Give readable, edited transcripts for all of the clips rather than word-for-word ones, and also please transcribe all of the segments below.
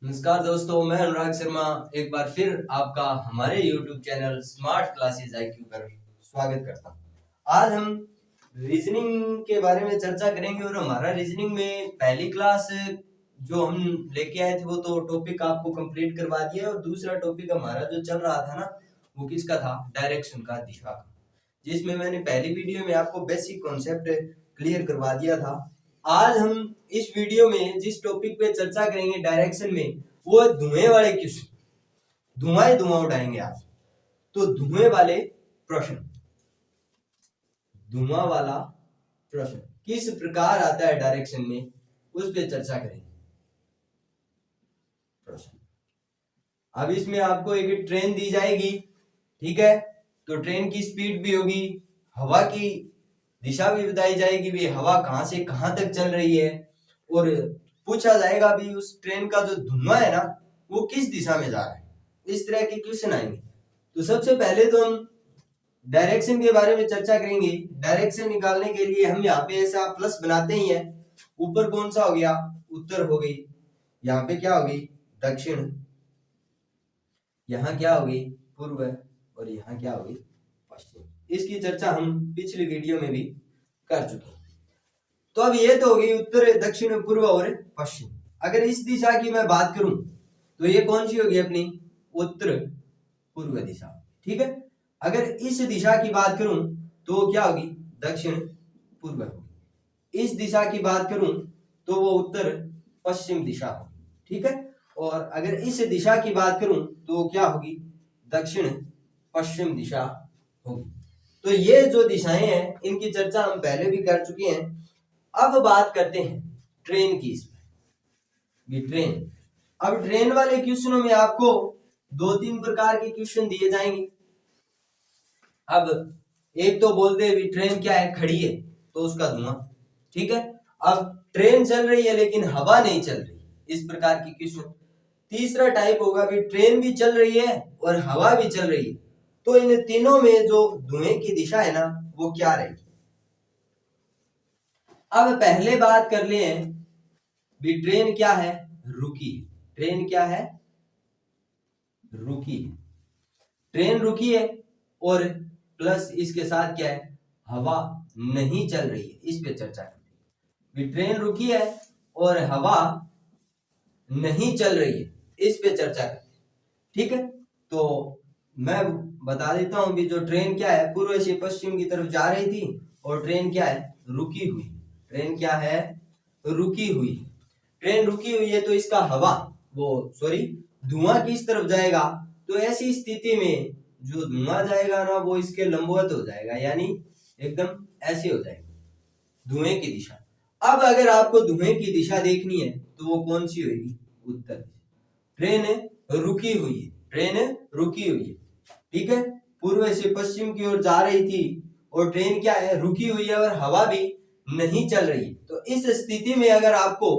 नमस्कार दोस्तों, मैं अनुराग शर्मा एक बार फिर आपका हमारे YouTube channel smart classes IQ पर स्वागत करता हूं। आज हम रीजनिंग के बारे में चर्चा करेंगे और हमारा रीजनिंग में पहली क्लास जो हम लेके आए थे वो तो टॉपिक आपको कंप्लीट करवा दिया और दूसरा टॉपिक हमारा जो चल रहा था ना वो किसका था, डायरेक्शन का, दिशा का, जिसमें मैंने पहली वीडियो में आपको बेसिक कॉन्सेप्ट क्लियर करवा दिया था। आज हम इस वीडियो में जिस टॉपिक पे चर्चा करेंगे डायरेक्शन में, वो धुएं वाले क्वेश्चन, धुआं उठाएंगे आज। तो धुएं वाले प्रश्न, धुआं वाला प्रश्न किस प्रकार आता है डायरेक्शन में, उस पे चर्चा करेंगे। प्रश्न, अब इसमें आपको एक ट्रेन दी जाएगी, ठीक है, तो ट्रेन की स्पीड भी होगी, हवा की दिशा भी बताई जाएगी, भी हवा कहां से कहां तक चल रही है, और पूछा जाएगा भी उस ट्रेन का जो धुआं है ना वो किस दिशा में जा रहा है। इस तरह के क्वेश्चन आएंगे। तो सबसे पहले तो हम डायरेक्शन के बारे में चर्चा करेंगे। डायरेक्शन निकालने के लिए हम यहाँ पे ऐसा प्लस बनाते ही हैं। ऊपर कौन सा हो गया, उत्तर हो गई, यहाँ पे क्या होगी, दक्षिण, यहाँ क्या होगी, पूर्व, और यहाँ क्या होगी, पश्चिम। इसकी चर्चा हम पिछली वीडियो में भी कर चुके हैं। तो अब ये तो होगी उत्तर, दक्षिण, पूर्व और पश्चिम। अगर इस दिशा की मैं बात करूं तो ये कौन सी होगी अपनी, उत्तर पूर्व दिशा, ठीक है। अगर इस दिशा की बात करूं तो क्या होगी, दक्षिण पूर्व होगी। इस दिशा की बात करूं तो वो उत्तर पश्चिम दिशा होगी, ठीक है। और अगर इस दिशा की बात करूं तो क्या होगी, दक्षिण पश्चिम दिशा होगी। तो ये जो दिशाएं हैं इनकी चर्चा हम पहले भी कर चुके हैं। अब बात करते हैं ट्रेन की। इसमें ट्रेन, अब ट्रेन वाले क्वेश्चनों में आपको 2-3 प्रकार के क्वेश्चन दिए जाएंगे। अब एक तो बोलते हैं ट्रेन क्या है, खड़ी है तो उसका धुआं, ठीक है। अब ट्रेन चल रही है लेकिन हवा नहीं चल रही, इस प्रकार की क्वेश्चन। तीसरा टाइप होगा भी ट्रेन भी चल रही है और हवा भी चल रही है, तो इन तीनों में जो धुएं की दिशा है ना वो क्या रहेगी। अब पहले बात कर ले भी ट्रेन क्या है, रुकी है। ट्रेन क्या है, रुकी है। ट्रेन रुकी है और प्लस इसके साथ क्या है, हवा नहीं चल रही है। इस पे चर्चा करते हैं। ट्रेन रुकी है और हवा नहीं चल रही है, इस पे चर्चा करते हैं, ठीक है। तो मैं बता देता हूं भी जो ट्रेन क्या है, पूर्व से पश्चिम की तरफ जा रही थी और ट्रेन क्या है, रुकी हुई। ट्रेन क्या है, रुकी हुई। ट्रेन रुकी हुई है तो इसका हवा धुआं किस तरफ जाएगा, तो ऐसी स्थिति में जो धुआं जाएगा ना वो इसके लंबवत हो जाएगा, यानी एकदम ऐसे हो जाएगा धुएं की दिशा। अब अगर आपको धुएं की दिशा देखनी है तो वो कौन सी होगी, उत्तर दिशा। ट्रेन रुकी हुई है, ट्रेन रुकी हुई है, ठीक है, पूर्व से पश्चिम की ओर जा रही थी और ट्रेन क्या है, रुकी हुई है और हवा भी नहीं चल रही है। तो इस स्थिति में अगर आपको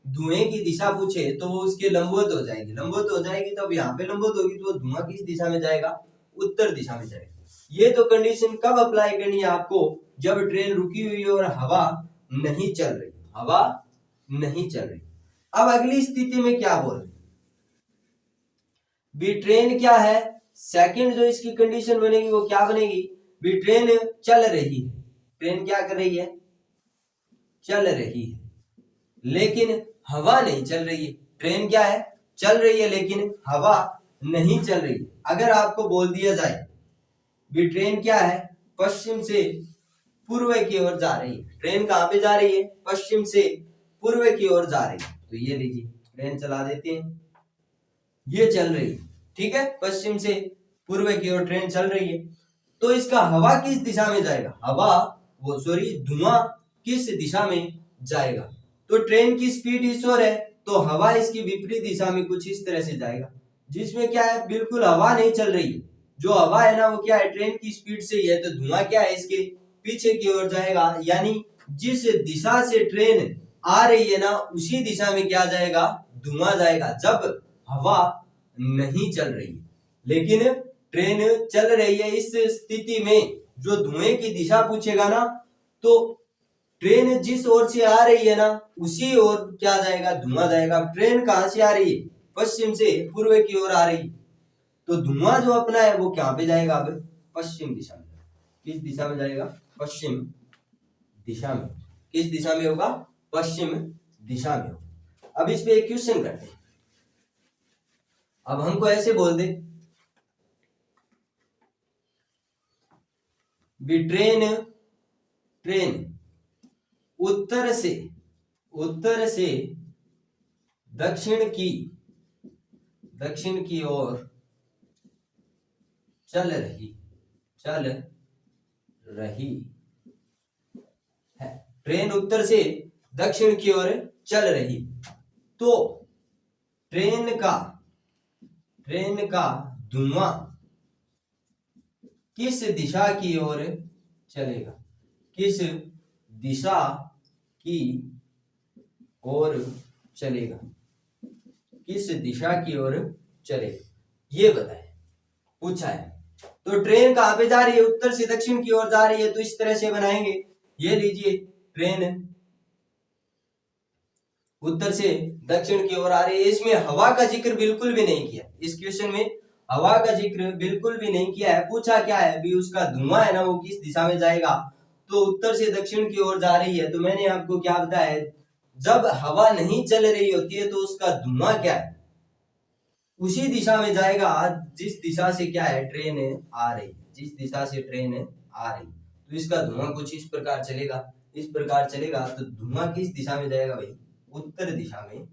धुएं की दिशा पूछे तो वो उसके लंबवत हो जाएगी। लंबवत हो जाएगी तो अब यहाँ पे लंबवत होगी तो धुआं किस दिशा में जाएगा, उत्तर दिशा में जाएगा। ये तो कंडीशन कब अप्लाई करनी है आपको, जब ट्रेन रुकी हुई है और हवा नहीं चल रही, हवा नहीं चल रही। अब अगली स्थिति में क्या बोल रहे भी, ट्रेन क्या है, सेकंड जो इसकी कंडीशन बनेगी वो क्या बनेगी, भी ट्रेन चल रही है। ट्रेन क्या कर रही है, चल रही है, लेकिन हवा नहीं चल रही है। ट्रेन क्या है, चल रही है लेकिन हवा नहीं चल रही। अगर आपको बोल दिया जाए भी ट्रेन क्या है, पश्चिम से पूर्व की ओर जा रही है। ट्रेन कहां पे जा रही है, पश्चिम से पूर्व की ओर जा रही है। तो ये लीजिए ट्रेन चला देते हैं, ये चल रही है, ठीक है, पश्चिम से पूर्व की ओर ट्रेन चल रही है। तो इसका हवा किस दिशा में जाएगा, धुआं किस दिशा में जाएगा। तो ट्रेन की स्पीड इस ओर है तो हवा इसकी विपरीत दिशा में कुछ इस तरह से जाएगा, जिसमें क्या है, बिल्कुल हवा नहीं चल रही है। जो हवा है ना वो क्या है, ट्रेन की स्पीड से ही है, तो धुआं क्या है, इसके पीछे की ओर जाएगा। यानी जिस दिशा से ट्रेन आ रही है ना उसी दिशा में क्या जाएगा, धुआं जाएगा, जब हवा नहीं चल रही है। लेकिन ट्रेन चल रही है, इस स्थिति में जो धुएं की दिशा पूछेगा ना तो ट्रेन जिस ओर से आ रही है ना उसी ओर क्या जाएगा, धुआं जाएगा। ट्रेन कहां से आ रही है, पश्चिम से पूर्व की ओर आ रही, तो धुआं जो अपना है वो कहाँ पे जाएगा? अब पश्चिम दिशा में। किस दिशा में जाएगा? पश्चिम दिशा में। किस दिशा में होगा? पश्चिम दिशा में होगा। अब इस पे एक क्वेश्चन करते हैं। अब हमको ऐसे बोल दे भी ट्रेन उत्तर से दक्षिण की ओर चल रही है। ट्रेन उत्तर से दक्षिण की ओर चल रही, तो ट्रेन का धुआं किस दिशा की ओर चलेगा? किस दिशा की ओर चलेगा? किस दिशा की ओर चलेगा, ये बताए, पूछा है। तो ट्रेन कहां पे जा रही है? उत्तर से दक्षिण की ओर जा रही है, तो इस तरह से बनाएंगे। ये लीजिए, ट्रेन उत्तर से दक्षिण की ओर आ रही है। इसमें हवा का जिक्र बिल्कुल भी नहीं किया, इस क्वेश्चन में हवा का जिक्र बिल्कुल भी नहीं किया है। पूछा क्या है भी उसका धुआं है ना वो किस दिशा में जाएगा, तो उत्तर से दक्षिण की ओर जा रही है। तो मैंने आपको क्या बताया, जब हवा नहीं चल रही होती है तो उसका धुआं क्या है? उसी दिशा में जाएगा जिस दिशा से क्या है? ट्रेन आ रही, जिस दिशा से ट्रेन आ रही। तो इसका धुआं कुछ इस प्रकार चलेगा, इस प्रकार चलेगा। तो धुआं किस दिशा में जाएगा भाई? उत्तर दिशा में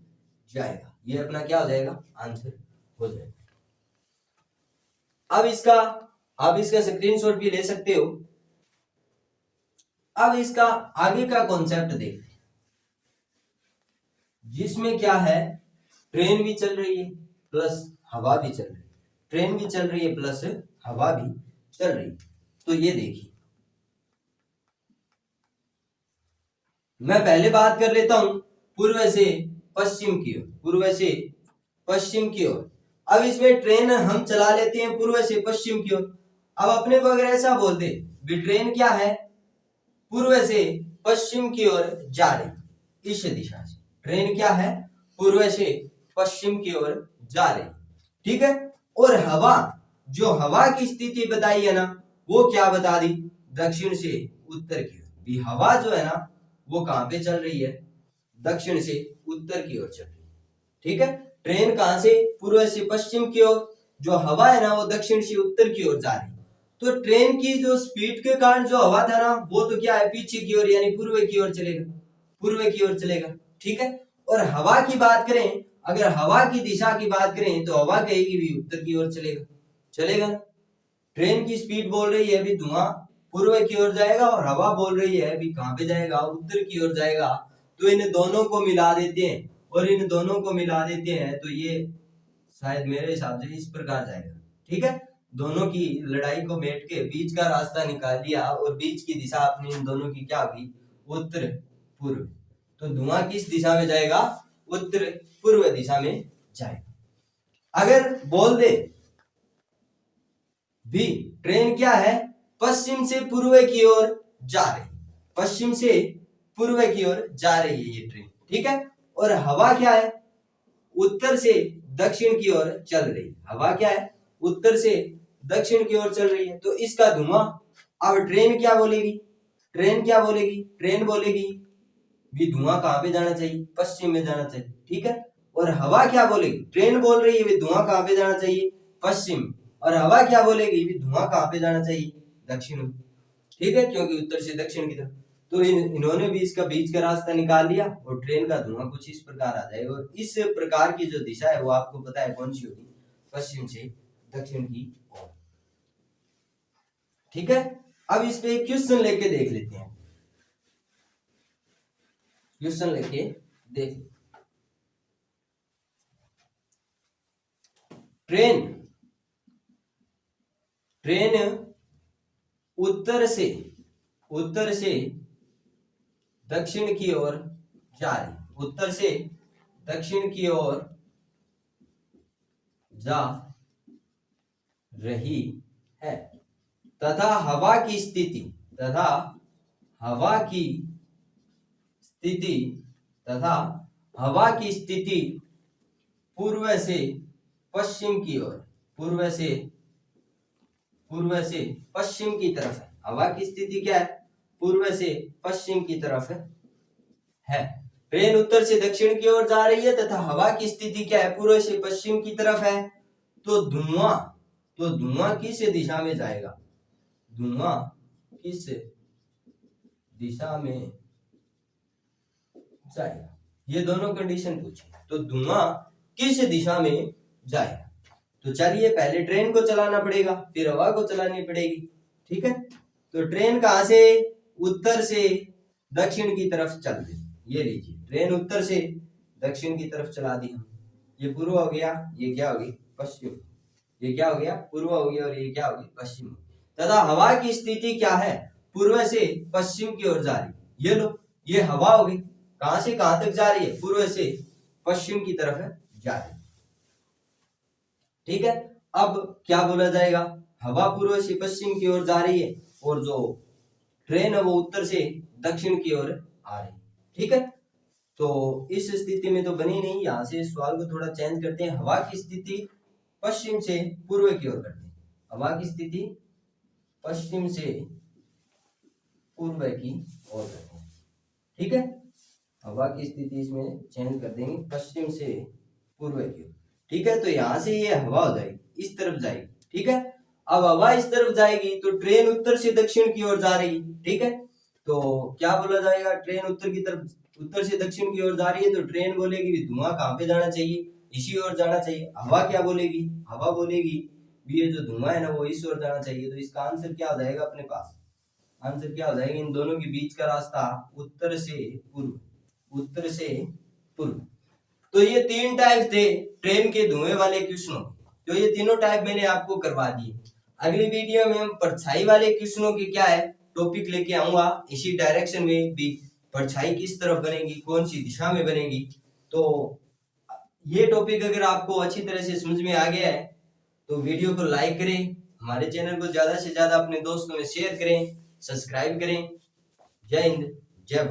जाएगा। ये अपना क्या हो जाएगा? आंसर हो जाएगा। अब इसका स्क्रीनशॉट भी ले सकते हो। अब इसका आगे का कॉन्सेप्ट देखते हैं, जिसमें क्या है, ट्रेन भी चल रही है प्लस हवा भी चल रही है, ट्रेन भी चल रही है प्लस हवा भी चल रही है। तो ये देखिए, मैं पहले बात कर लेता हूं पूर्व से पश्चिम की ओर, पूर्व से पश्चिम की ओर। अब इसमें ट्रेन हम चला लेते हैं पूर्व से पश्चिम की ओर। अब अपने को अगर ऐसा बोल दे भी ट्रेन क्या है? पूर्व से पश्चिम की ओर जा रही, इस दिशा से ट्रेन क्या है? पूर्व से पश्चिम की ओर जा रही, ठीक है। और हवा, जो हवा की स्थिति बताई है ना, वो क्या बता दी? दक्षिण से उत्तर की ओर। भी हवा जो है ना वो कहां पे चल रही है? दक्षिण से उत्तर की ओर चल रही है, ठीक है। ट्रेन कहां से? पूर्व से पश्चिम की ओर। जो हवा है ना वो दक्षिण से उत्तर की ओर जा रही है। तो ट्रेन की जो स्पीड के कारण जो हवा था ना वो तो क्या है? पीछे की ओर यानी पूर्व की ओर चलेगा, पूर्व की ओर चलेगा, ठीक है। और हवा की बात करें, अगर हवा की दिशा की बात करें तो हवा कहेगी भी उत्तर की ओर चलेगा, चलेगा ना। ट्रेन की स्पीड बोल रही है अभी धुआं पूर्व की ओर जाएगा और हवा बोल रही है अभी कहां पे जाएगा? उत्तर की ओर जाएगा। तो इन दोनों को मिला देते हैं, और इन दोनों को मिला देते हैं तो ये शायद मेरे हिसाब से इस प्रकार जाएगा, ठीक है। दोनों की लड़ाई को बैठ के बीच का रास्ता निकाल लिया, और बीच की दिशा अपनी इन दोनों की क्या होगी? उत्तर पूर्व। तो धुआं किस दिशा में जाएगा? उत्तर पूर्व दिशा में जाएगा। अगर बोल दे भी ट्रेन क्या है? पश्चिम से पूर्व की ओर जा रही, पश्चिम से पूर्व की ओर जा रही है ये ट्रेन, ठीक है। और हवा क्या है? उत्तर से दक्षिण की ओर चल रही, हवा क्या है? उत्तर से दक्षिण की ओर चल रही है। तो इसका धुआं, अब ट्रेन क्या बोलेगी? ट्रेन क्या बोलेगी? ट्रेन बोलेगी भी धुआं कहां पे जाना चाहिए? पश्चिम में जाना चाहिए, ठीक है। और हवा क्या बोलेगी? ट्रेन बोल रही है भी धुआं कहां पे जाना चाहिए? पश्चिम। और हवा क्या बोलेगी भी धुआं कहां पे जाना चाहिए? दक्षिण में, ठीक है, क्योंकि उत्तर से दक्षिण की तरफ। तो इन्होंने भी इसका बीच का रास्ता निकाल लिया, और ट्रेन का धुआं कुछ इस प्रकार आ जाएगा। और इस प्रकार की जो दिशा है वो आपको पता है कौन सी होगी? पश्चिम से दक्षिण की ओर, ठीक है। अब इस पे क्वेश्चन लेके देख लेते हैं, क्वेश्चन लेके देख। ट्रेन उत्तर से दक्षिण की ओर जा रही, उत्तर से दक्षिण की ओर जा रही है, तथा हवा की स्थिति पूर्व से पश्चिम की ओर, पूर्व से पश्चिम की तरफ है। हवा की स्थिति क्या है? पूर्व से पश्चिम की तरफ है। ट्रेन उत्तर से दक्षिण की ओर जा रही है तथा हवा की स्थिति क्या है? पूर्व से पश्चिम की तरफ है। तो धुआं किस दिशा में जाएगा? धुआं किस दिशा में जाएगा? ये दोनों कंडीशन पूछी। तो धुआं किस दिशा में जाएगा? तो चलिए पहले ट्रेन को चलाना पड़ेगा, फिर हवा को चलानी पड़ेगी। ठीक है, तो ट्रेन कहां से? उत्तर से दक्षिण की तरफ चल दी। ये लीजिए, ट्रेन उत्तर से दक्षिण की तरफ चला दी हम। ये पूर्व हो गया, ये क्या हो गई? पश्चिम। ये क्या हो गया? पूर्व हो गया, और ये क्या हो गई? पश्चिम। तथा हवा की स्थिति क्या है? पूर्व से पश्चिम की ओर जा रही। ये लो, ये हवा हो गई। कहां से कहां तक जा रही है? पूर्व से पश्चिम की तरफ जा रही है। ठीक है, अब क्या बोला जाएगा? हवा पूर्व से पश्चिम की ओर जा रही है और जो ट्रेन है वो उत्तर से दक्षिण की ओर आ रही है। ठीक है, तो इस स्थिति में तो बनी नहीं। यहां से सवाल को थोड़ा चेंज करते हैं। हवा की स्थिति पश्चिम से पूर्व की ओर करते हैं। हवा की स्थिति पश्चिम से पूर्व की ओर करते हैं। ठीक है, हवा की स्थिति इसमें चेंज कर देंगे, पश्चिम से पूर्व की ओर। ठीक है, तो यहां से ये हवा हो जाएगी, इस तरफ जाएगी। ठीक है, अब हवा इस तरफ जाएगी तो ट्रेन उत्तर से दक्षिण की ओर जा रही। ठीक है, तो क्या बोला जाएगा? ट्रेन उत्तर की तरफ, उत्तर से दक्षिण की ओर जा रही है तो ट्रेन बोलेगी धुआं कहां पे जाना चाहिए? इसी ओर जाना चाहिए। हवा क्या बोलेगी? हवा बोलेगी भी ये जो धुआं है ना वो इस ओर जाना चाहिए। तो इसका आंसर क्या हो जाएगा अपने पास? आंसर क्या हो जाएगा? इन दोनों के बीच का रास्ता उत्तर से पूर्व, उत्तर से पूर्व। तो ये तीन टाइप थे ट्रेन के धुएं वाले क्वेश्चनों। तो ये तीनों टाइप मैंने आपको करवा दिए। अगली वीडियो में हम परछाई वाले क्वेश्चनों के क्या है टॉपिक लेके आऊंगा। इसी डायरेक्शन में भी परछाई किस तरफ बनेगी, कौन सी दिशा में बनेगी। तो ये टॉपिक अगर आपको अच्छी तरह से समझ में आ गया है तो वीडियो को लाइक करें, हमारे चैनल को ज्यादा से ज्यादा अपने दोस्तों में शेयर करें, सब्सक्राइब करें। जय हिंद, जय भारत।